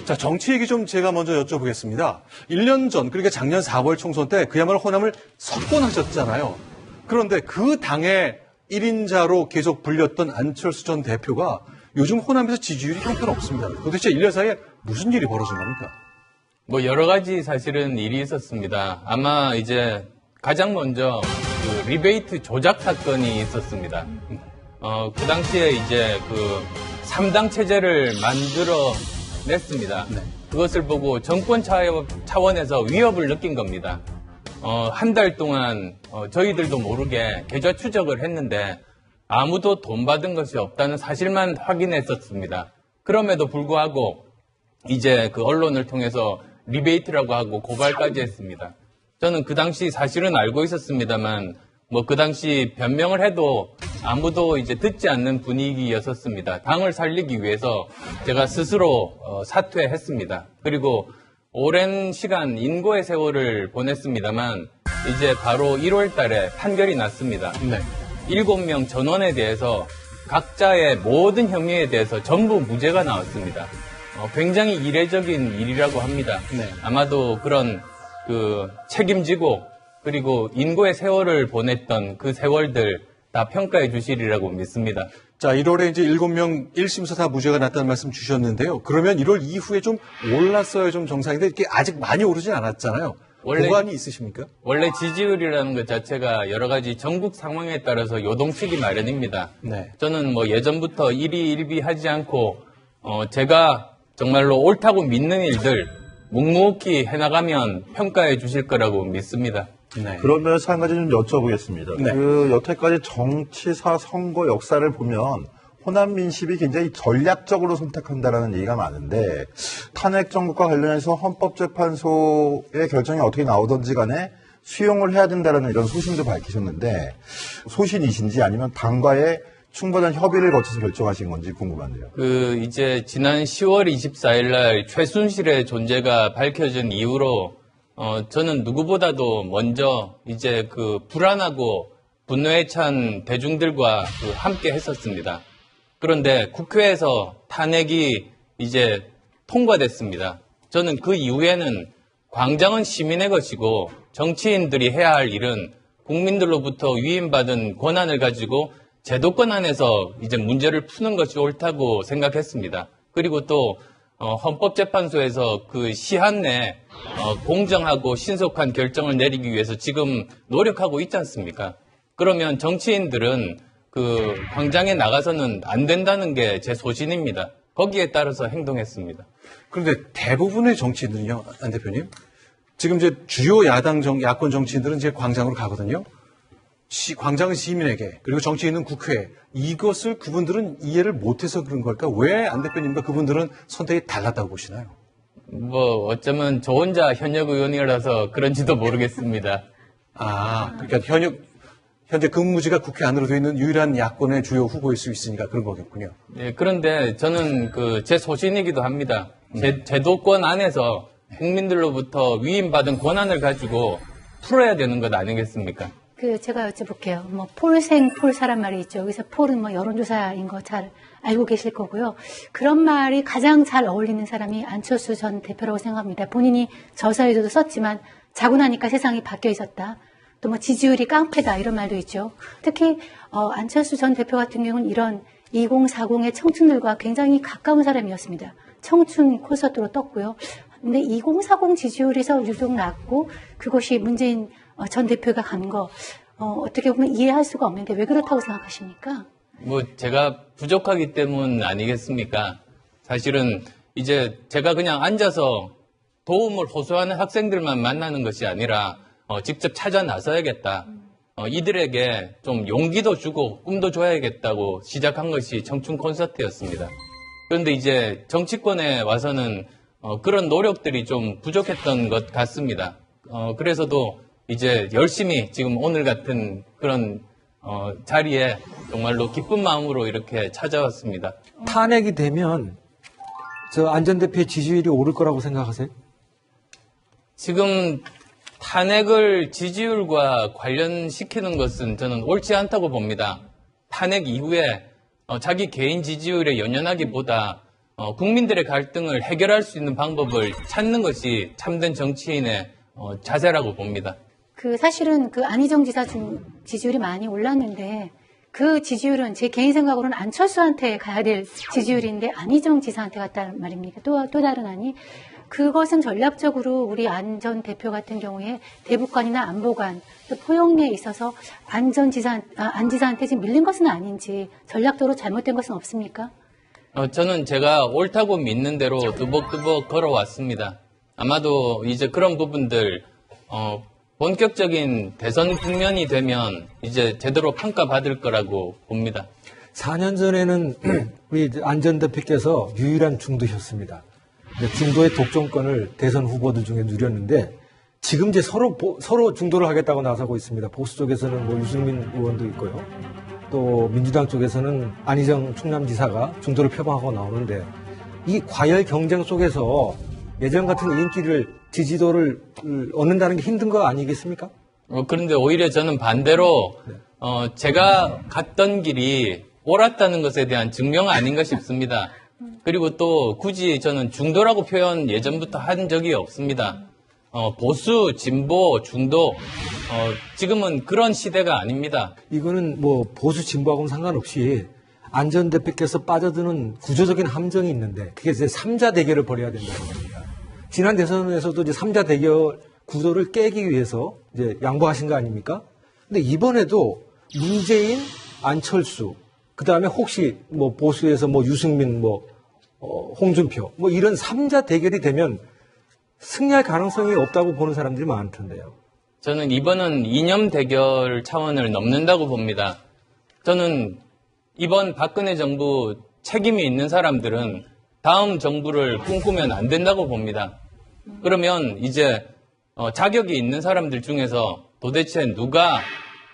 자, 정치 얘기 좀 제가 먼저 여쭤보겠습니다. 1년 전, 그러니까 작년 4월 총선 때 그야말로 호남을 석권하셨잖아요. 그런데 그 당의 1인자로 계속 불렸던 안철수 전 대표가 요즘 호남에서 지지율이 형편없습니다. 도대체 1년 사이에 무슨 일이 벌어진 겁니까? 뭐 여러 가지 사실은 일이 있었습니다. 아마 이제 가장 먼저 그 리베이트 조작 사건이 있었습니다. 그 당시에 이제 그 3당 체제를 만들어 냈습니다. 네. 그것을 보고 정권 차원에서 위협을 느낀 겁니다. 한 달 동안 저희들도 모르게 계좌 추적을 했는데 아무도 돈 받은 것이 없다는 사실만 확인했었습니다. 그럼에도 불구하고 이제 그 언론을 통해서 리베이트라고 하고 고발까지 했습니다. 저는 그 당시 사실은 알고 있었습니다만 뭐 그 당시 변명을 해도 아무도 이제 듣지 않는 분위기였었습니다. 당을 살리기 위해서 제가 스스로 사퇴했습니다. 그리고 오랜 시간 인고의 세월을 보냈습니다만 이제 바로 1월 달에 판결이 났습니다. 네. 7명 전원에 대해서 각자의 모든 혐의에 대해서 전부 무죄가 나왔습니다. 굉장히 이례적인 일이라고 합니다. 네. 아마도 그런 그 책임지고 그리고 인고의 세월을 보냈던 그 세월들 다 평가해 주시리라고 믿습니다. 자, 1월에 이제 7명 1심에서 다 무죄가 났다는 말씀 주셨는데요. 그러면 1월 이후에 좀 올랐어야 좀 정상인데 이게 아직 많이 오르진 않았잖아요. 보관이 있으십니까? 원래 지지율이라는 것 자체가 여러 가지 전국 상황에 따라서 요동치기 마련입니다. 네. 저는 뭐 예전부터 1위 1비 하지 않고 제가 정말로 옳다고 믿는 일들 묵묵히 해나가면 평가해 주실 거라고 믿습니다. 네. 그러면서 한 가지 좀 여쭤보겠습니다. 네. 그 여태까지 정치사 선거 역사를 보면 호남 민심이 굉장히 전략적으로 선택한다라는 얘기가 많은데 탄핵 정국과 관련해서 헌법재판소의 결정이 어떻게 나오든지 간에 수용을 해야 된다라는 이런 소신도 밝히셨는데 소신이신지 아니면 당과의 충분한 협의를 거쳐서 결정하신 건지 궁금한데요. 이제 지난 10월 24일 날 최순실의 존재가 밝혀진 이후로 저는 누구보다도 먼저 이제 그 불안하고 분노에 찬 대중들과 함께 했었습니다. 그런데 국회에서 탄핵이 이제 통과됐습니다. 저는 그 이후에는 광장은 시민의 것이고 정치인들이 해야 할 일은 국민들로부터 위임받은 권한을 가지고 제도권 안에서 이제 문제를 푸는 것이 옳다고 생각했습니다. 그리고 또 헌법재판소에서 그 시한 내 공정하고 신속한 결정을 내리기 위해서 지금 노력하고 있지 않습니까? 그러면 정치인들은 그 광장에 나가서는 안 된다는 게 제 소신입니다. 거기에 따라서 행동했습니다. 그런데 대부분의 정치인들은요, 안 대표님, 지금 이제 주요 야권 정치인들은 이제 광장으로 가거든요. 광장은 시민에게, 그리고 정치인은 국회에. 이것을 그분들은 이해를 못해서 그런 걸까? 왜 안 대표님과 그분들은 선택이 달랐다고 보시나요? 뭐 어쩌면 저 혼자 현역 의원이라서 그런지도 모르겠습니다. 그러니까 현재 근무지가 국회 안으로 되어 있는 유일한 야권의 주요 후보일 수 있으니까 그런 거겠군요. 네, 그런데 저는 제 소신이기도 합니다. 제도권 안에서 국민들로부터 위임받은 권한을 가지고 풀어야 되는 것 아니겠습니까? 제가 여쭤볼게요. 폴생, 폴사란 말이 있죠. 여기서 폴은 여론조사인 거 잘 알고 계실 거고요. 그런 말이 가장 잘 어울리는 사람이 안철수 전 대표라고 생각합니다. 본인이 저서에서도 썼지만 자고 나니까 세상이 바뀌어 있었다. 또 지지율이 깡패다 이런 말도 있죠. 특히 안철수 전 대표 같은 경우는 이런 2040의 청춘들과 굉장히 가까운 사람이었습니다. 청춘 콘서트로 떴고요. 근데 2040 지지율에서 유독 낮고 그것이 문재인 전 대표가 간 거 어떻게 보면 이해할 수가 없는데 왜 그렇다고 생각하십니까? 제가 부족하기 때문 아니겠습니까? 사실은 이제 제가 그냥 앉아서 도움을 호소하는 학생들만 만나는 것이 아니라 직접 찾아 나서야겠다. 이들에게 좀 용기도 주고 꿈도 줘야겠다고 시작한 것이 청춘 콘서트였습니다. 그런데 이제 정치권에 와서는 그런 노력들이 좀 부족했던 것 같습니다. 그래서도 이제 열심히 지금 오늘 같은 그런 자리에 정말로 기쁜 마음으로 이렇게 찾아왔습니다. 탄핵이 되면 안 전 대표의 지지율이 오를 거라고 생각하세요? 지금 탄핵을 지지율과 관련시키는 것은 저는 옳지 않다고 봅니다. 탄핵 이후에 자기 개인 지지율에 연연하기보다 국민들의 갈등을 해결할 수 있는 방법을 찾는 것이 참된 정치인의 자세라고 봅니다. 사실은 안희정 지사 지지율이 많이 올랐는데 그 지지율은 제 개인 생각으로는 안철수한테 가야 될 지지율인데 안희정 지사한테 갔다는 말입니다. 또 다른 안이 그것은 전략적으로 우리 안 전 대표 같은 경우에 대북관이나 안보관 또 포용리에 있어서 안 지사한테 지금 밀린 것은 아닌지 전략적으로 잘못된 것은 없습니까? 저는 제가 옳다고 믿는 대로 뚜벅뚜벅 걸어왔습니다. 아마도 이제 그런 부분들 본격적인 대선 국면이 되면 이제 제대로 평가받을 거라고 봅니다. 4년 전에는 우리 안 전 대표께서 유일한 중도셨습니다. 중도의 독점권을 대선 후보들 중에 누렸는데 지금 이제 서로 중도를 하겠다고 나서고 있습니다. 보수 쪽에서는 뭐 유승민 의원도 있고요. 또 민주당 쪽에서는 안희정 충남지사가 중도를 표방하고 나오는데 이 과열 경쟁 속에서 예전 같은 인기를 지지도를 얻는다는 게 힘든 거 아니겠습니까? 그런데 오히려 저는 반대로 제가 갔던 길이 옳았다는 것에 대한 증명 아닌가 싶습니다. 그리고 또 굳이 저는 중도라고 표현 예전부터 한 적이 없습니다. 보수, 진보, 중도 지금은 그런 시대가 아닙니다. 이거는 뭐 보수 진보하고는 상관없이 안 전 대표께서 빠져드는 구조적인 함정이 있는데 그게 이제 3자 대결을 벌여야 된다는 겁니다. 지난 대선에서도 이제 3자 대결 구도를 깨기 위해서 이제 양보하신 거 아닙니까? 근데 이번에도 문재인, 안철수, 그 다음에 혹시 뭐 보수에서 뭐 유승민, 홍준표, 이런 3자 대결이 되면 승리할 가능성이 없다고 보는 사람들이 많던데요. 저는 이번은 이념 대결 차원을 넘는다고 봅니다. 저는 이번 박근혜 정부 책임이 있는 사람들은 다음 정부를 꿈꾸면 안 된다고 봅니다. 그러면 이제 자격이 있는 사람들 중에서 도대체 누가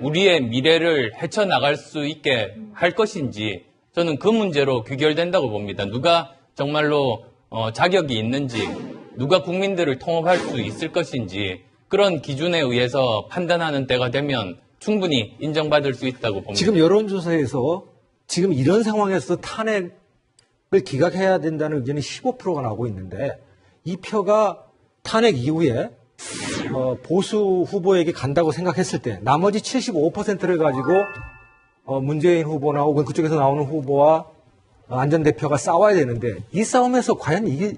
우리의 미래를 헤쳐나갈 수 있게 할 것인지 저는 그 문제로 귀결된다고 봅니다. 누가 정말로 자격이 있는지, 누가 국민들을 통합할 수 있을 것인지 그런 기준에 의해서 판단하는 때가 되면 충분히 인정받을 수 있다고 봅니다. 지금 여론조사에서 지금 이런 상황에서 탄핵을 기각해야 된다는 의견이 15%가 나오고 있는데 이 표가 탄핵 이후에 보수 후보에게 간다고 생각했을 때 나머지 75%를 가지고 문재인 후보나 혹은 그쪽에서 나오는 후보와 안 전 대표가 싸워야 되는데 이 싸움에서 과연 이길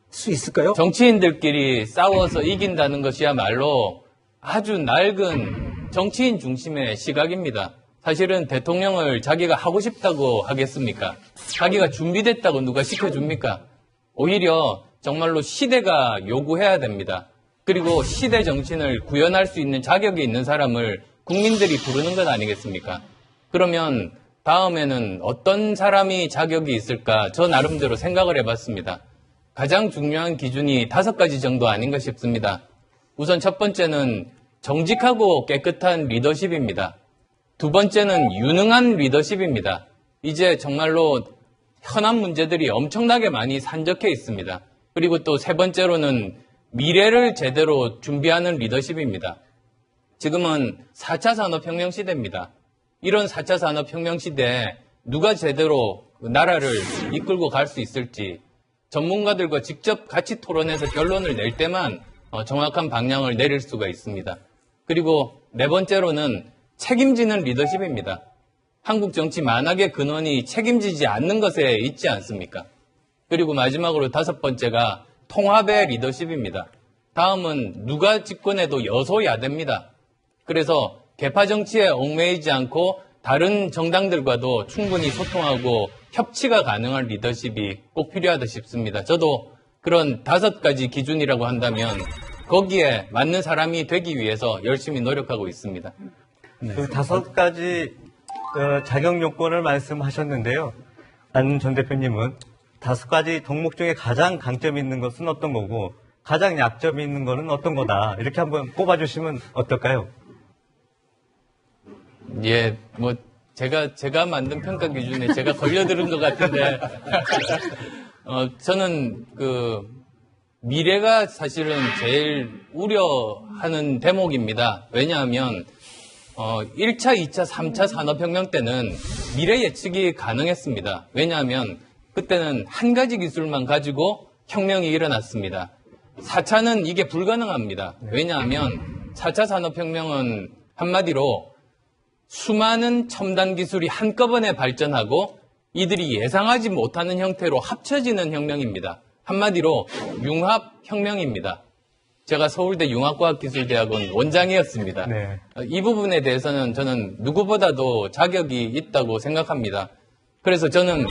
수 있을까요? 정치인들끼리 싸워서 이긴다는 것이야말로 아주 낡은 정치인 중심의 시각입니다. 사실은 대통령을 자기가 하고 싶다고 하겠습니까? 자기가 준비됐다고 누가 시켜줍니까? 오히려 정말로 시대가 요구해야 됩니다. 그리고 시대 정신을 구현할 수 있는 자격이 있는 사람을 국민들이 부르는 것 아니겠습니까? 그러면 다음에는 어떤 사람이 자격이 있을까? 저 나름대로 생각을 해봤습니다. 가장 중요한 기준이 5가지 정도 아닌가 싶습니다. 우선 첫 번째는 정직하고 깨끗한 리더십입니다. 두 번째는 유능한 리더십입니다. 이제 정말로 현안 문제들이 엄청나게 많이 산적해 있습니다. 그리고 또 세 번째로는 미래를 제대로 준비하는 리더십입니다. 지금은 4차 산업혁명 시대입니다. 이런 4차 산업혁명 시대에 누가 제대로 나라를 이끌고 갈 수 있을지 전문가들과 직접 같이 토론해서 결론을 낼 때만 정확한 방향을 내릴 수가 있습니다. 그리고 네 번째로는 책임지는 리더십입니다. 한국 정치 만악의 근원이 책임지지 않는 것에 있지 않습니까? 그리고 마지막으로 5번째가 통합의 리더십입니다. 다음은 누가 집권해도 여소야대입니다. 그래서 계파 정치에 얽매이지 않고 다른 정당들과도 충분히 소통하고 협치가 가능한 리더십이 꼭 필요하다 싶습니다. 저도 그런 5가지 기준이라고 한다면 거기에 맞는 사람이 되기 위해서 열심히 노력하고 있습니다. 그 5가지 자격 요건을 말씀하셨는데요. 안 전 대표님은 5가지 덕목 중에 가장 강점이 있는 것은 어떤 거고 가장 약점이 있는 것은 어떤 거다. 이렇게 한번 꼽아주시면 어떨까요? 예, 제가 만든 평가 기준에 제가 걸려들은 것 같은데, 저는 미래가 사실은 제일 우려하는 대목입니다. 왜냐하면, 1차, 2차, 3차 산업혁명 때는 미래 예측이 가능했습니다. 왜냐하면 그때는 한 가지 기술만 가지고 혁명이 일어났습니다. 4차는 이게 불가능합니다. 왜냐하면 4차 산업혁명은 한마디로 수많은 첨단 기술이 한꺼번에 발전하고 이들이 예상하지 못하는 형태로 합쳐지는 혁명입니다. 한마디로 융합혁명입니다. 제가 서울대 융합과학기술대학원 원장이었습니다. 네. 이 부분에 대해서는 저는 누구보다도 자격이 있다고 생각합니다. 그래서 저는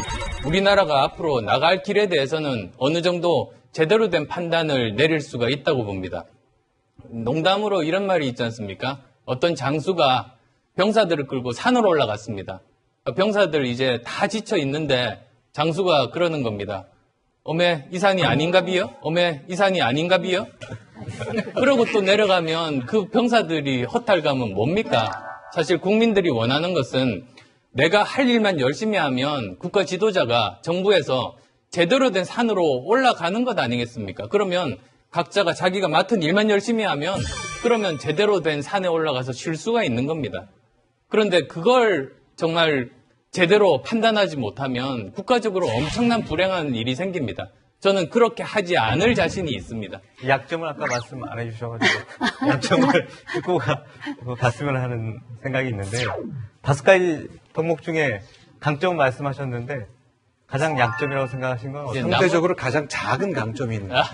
우리나라가 앞으로 나갈 길에 대해서는 어느 정도 제대로 된 판단을 내릴 수가 있다고 봅니다. 농담으로 이런 말이 있지 않습니까? 어떤 장수가 병사들을 끌고 산으로 올라갔습니다. 병사들 이제 다 지쳐 있는데 장수가 그러는 겁니다. 어메 이 산이 아닌가비요? 어메 이 산이 아닌가비요? 그러고 또 내려가면 그 병사들이 허탈감은 뭡니까? 사실 국민들이 원하는 것은 내가 할 일만 열심히 하면 국가 지도자가 정부에서 제대로 된 산으로 올라가는 것 아니겠습니까? 그러면 각자가 자기가 맡은 일만 열심히 하면 그러면 제대로 된 산에 올라가서 쉴 수가 있는 겁니다. 그런데 그걸 정말 제대로 판단하지 못하면 국가적으로 엄청난 불행한 일이 생깁니다. 저는 그렇게 하지 않을 자신이 있습니다. 약점을 아까 말씀 안 해주셔가지고 약점을 듣고 갔으면 하는 생각이 있는데 5가지 덕목 중에 강점 말씀하셨는데 가장 약점이라고 생각하신 건 어떤 상대적으로 가장 작은 강점이 있는 거죠.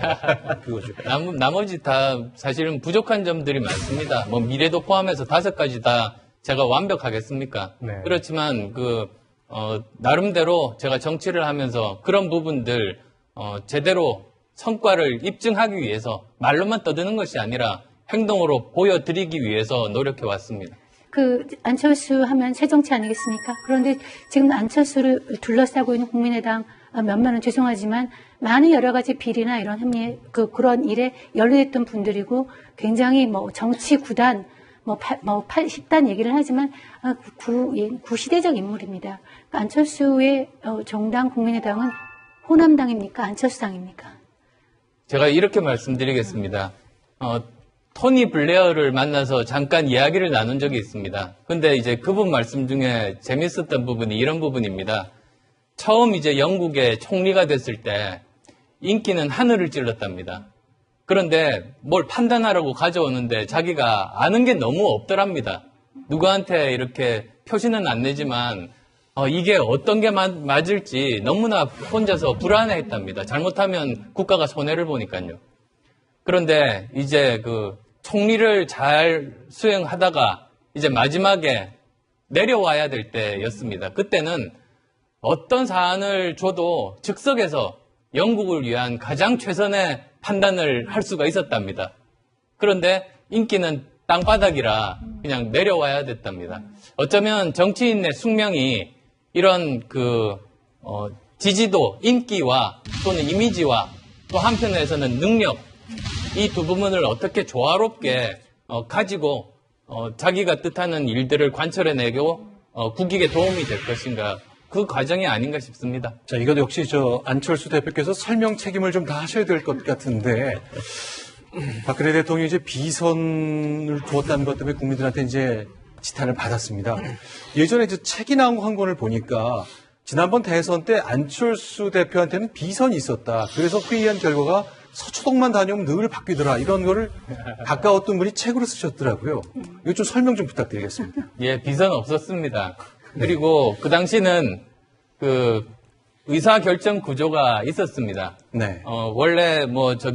그거죠. 나머지 다 사실은 부족한 점들이 많습니다. 뭐 미래도 포함해서 5가지 다 제가 완벽하겠습니까? 네. 그렇지만 나름대로 제가 정치를 하면서 그런 부분들 제대로 성과를 입증하기 위해서 말로만 떠드는 것이 아니라 행동으로 보여드리기 위해서 노력해 왔습니다. 안철수 하면 새정치 아니겠습니까? 그런데 지금 안철수를 둘러싸고 있는 국민의당 몇몇은 죄송하지만 많은 여러 가지 비리나 이런 혐의, 그런 일에 연루됐던 분들이고 굉장히 정치 구단, 10단 얘기를 하지만 구시대적 인물입니다. 안철수의 정당 국민의당은 호남당입니까? 안철수당입니까? 제가 이렇게 말씀드리겠습니다. 토니 블레어를 만나서 잠깐 이야기를 나눈 적이 있습니다. 근데 이제 그분 말씀 중에 재밌었던 부분이 이런 부분입니다. 처음 이제 영국의 총리가 됐을 때 인기는 하늘을 찔렀답니다. 그런데 뭘 판단하라고 가져오는데 자기가 아는 게 너무 없더랍니다. 누구한테 이렇게 표시는 안 내지만 이게 어떤 게 맞을지 너무나 혼자서 불안해했답니다. 잘못하면 국가가 손해를 보니까요. 그런데 이제 총리를 잘 수행하다가 이제 마지막에 내려와야 될 때였습니다. 그때는 어떤 사안을 줘도 즉석에서 영국을 위한 가장 최선의 판단을 할 수가 있었답니다. 그런데 인기는 땅바닥이라 그냥 내려와야 됐답니다. 어쩌면 정치인의 숙명이 이런 지지도, 인기와 또는 이미지와 또 한편에서는 능력, 이 두 부분을 어떻게 조화롭게 가지고 자기가 뜻하는 일들을 관철해내고 국익에 도움이 될 것인가, 그 과정이 아닌가 싶습니다. 자, 이것 역시 안철수 대표께서 설명 책임을 좀 다 하셔야 될 것 같은데, 박근혜 대통령이 이제 비선을 두었다는 것 때문에 국민들한테 이제 지탄을 받았습니다. 예전에 이제 책이 나온 거 한 권을 보니까 지난번 대선 때 안철수 대표한테는 비선이 있었다. 그래서 회의한 결과가 서초동만 다녀오면 늘 바뀌더라. 이런 거를 가까웠던 분이 책으로 쓰셨더라고요. 이거 좀 설명 좀 부탁드리겠습니다. 예, 비선 없었습니다. 그리고 그 당시는 의사 결정 구조가 있었습니다. 네. 원래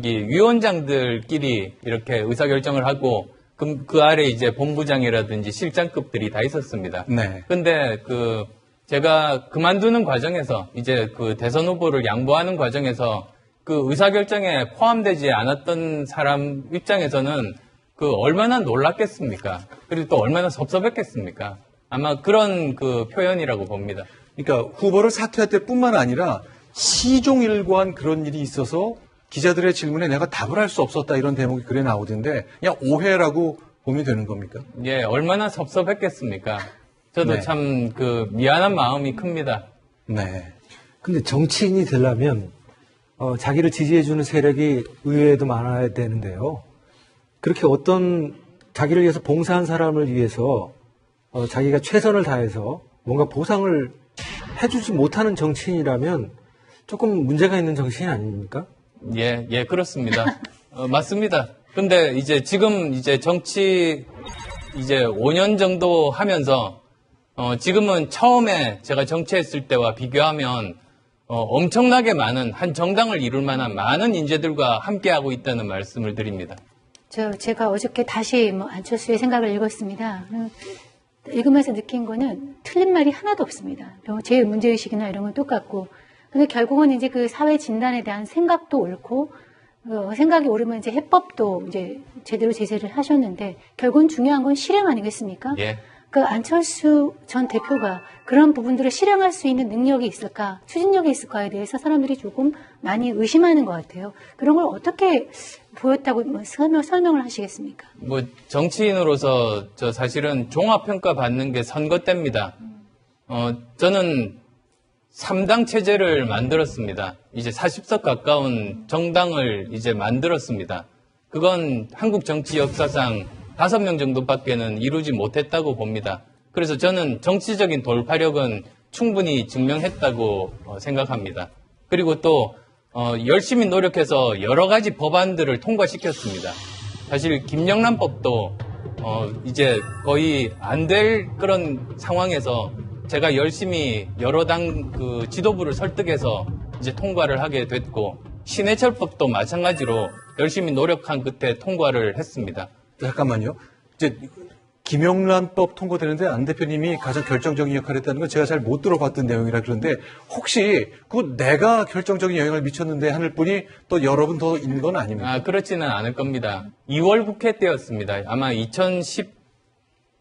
위원장들끼리 이렇게 의사 결정을 하고 그 아래 이제 본부장이라든지 실장급들이 다 있었습니다. 네. 근데 제가 그만두는 과정에서 이제 대선 후보를 양보하는 과정에서 의사결정에 포함되지 않았던 사람 입장에서는 얼마나 놀랐겠습니까? 그리고 또 얼마나 섭섭했겠습니까? 아마 그런 표현이라고 봅니다. 그러니까 후보를 사퇴할 때뿐만 아니라 시종일관 그런 일이 있어서 기자들의 질문에 내가 답을 할 수 없었다 이런 대목이 글에 나오던데 그냥 오해라고 보면 되는 겁니까? 예, 얼마나 섭섭했겠습니까? 저도 네. 참 미안한 마음이 큽니다. 네. 근데 정치인이 되려면 자기를 지지해주는 세력이 의회에도 많아야 되는데요. 그렇게 어떤 자기를 위해서 봉사한 사람을 위해서 자기가 최선을 다해서 뭔가 보상을 해주지 못하는 정치인이라면 조금 문제가 있는 정신이 아닙니까? 예, 그렇습니다. 맞습니다. 근데 이제 지금 이제 정치 이제 5년 정도 하면서 지금은 처음에 제가 정치했을 때와 비교하면 엄청나게 많은 한 정당을 이룰 만한 많은 인재들과 함께하고 있다는 말씀을 드립니다. 제가 어저께 다시 안철수의 생각을 읽었습니다. 읽으면서 느낀 거는 틀린 말이 하나도 없습니다. 제 문제의식이나 이런 건 똑같고. 근데 결국은 이제 그 사회 진단에 대한 생각도 옳고, 생각이 옳으면 이제 해법도 이제 제대로 제시를 하셨는데, 결국은 중요한 건 실행 아니겠습니까? 예. 그 안철수 전 대표가 그런 부분들을 실행할 수 있는 능력이 있을까, 추진력이 있을까에 대해서 사람들이 조금 많이 의심하는 것 같아요. 그런 걸 어떻게 보였다고 설명을 하시겠습니까? 정치인으로서 저 사실은 종합평가 받는 게 선거 때입니다. 저는 3당 체제를 만들었습니다. 이제 40석 가까운 정당을 이제 만들었습니다. 그건 한국 정치 역사상 5명 정도밖에는 이루지 못했다고 봅니다. 그래서 저는 정치적인 돌파력은 충분히 증명했다고 생각합니다. 그리고 또 열심히 노력해서 여러 가지 법안들을 통과시켰습니다. 사실 김영란법도 이제 거의 안 될 그런 상황에서 제가 열심히 여러 당 그 지도부를 설득해서 이제 통과를 하게 됐고, 신해철법도 마찬가지로 열심히 노력한 끝에 통과를 했습니다. 잠깐만요. 이제 김영란법 통과되는데 안 대표님이 가장 결정적인 역할을 했다는 건 제가 잘 못 들어봤던 내용이라 그런데 혹시 그 내가 결정적인 영향을 미쳤는데 하늘 뿐이 또 여러 분 더 있는 건 아닙니까? 그렇지는 않을 겁니다. 2월 국회 때였습니다. 아마 2015년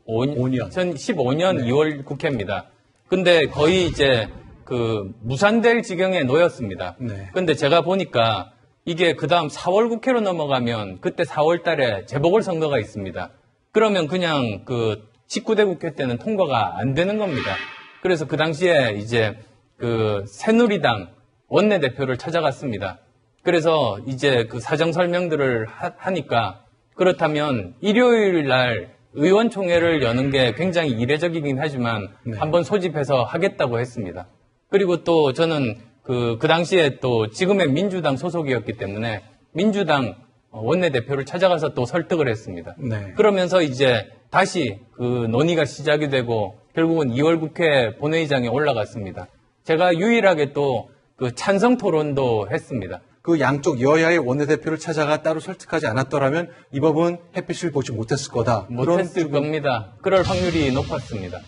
2월 국회입니다. 근데 거의 이제 그 무산될 지경에 놓였습니다. 네. 근데 제가 보니까 이게 그 다음 4월 국회로 넘어가면 그때 4월 달에 재보궐선거가 있습니다. 그러면 그냥 그 19대 국회 때는 통과가 안 되는 겁니다. 그래서 그 당시에 이제 그 새누리당 원내대표를 찾아갔습니다. 그래서 이제 그 사정 설명들을 하니까 그렇다면 일요일 날 의원총회를 여는 게 굉장히 이례적이긴 하지만 한번 소집해서 하겠다고 했습니다. 그리고 또 저는 그 당시에 또 지금의 민주당 소속이었기 때문에 민주당 원내대표를 찾아가서 또 설득을 했습니다. 네. 그러면서 이제 다시 그 논의가 시작이 되고 결국은 2월 국회 본회의장에 올라갔습니다. 제가 유일하게 또 그 찬성 토론도 했습니다. 그 양쪽 여야의 원내대표를 찾아가 따로 설득하지 않았더라면 이 법은 햇빛을 보지 못했을 거다. 못했을 겁니다. 그럴 확률이 높았습니다.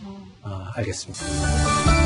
알겠습니다.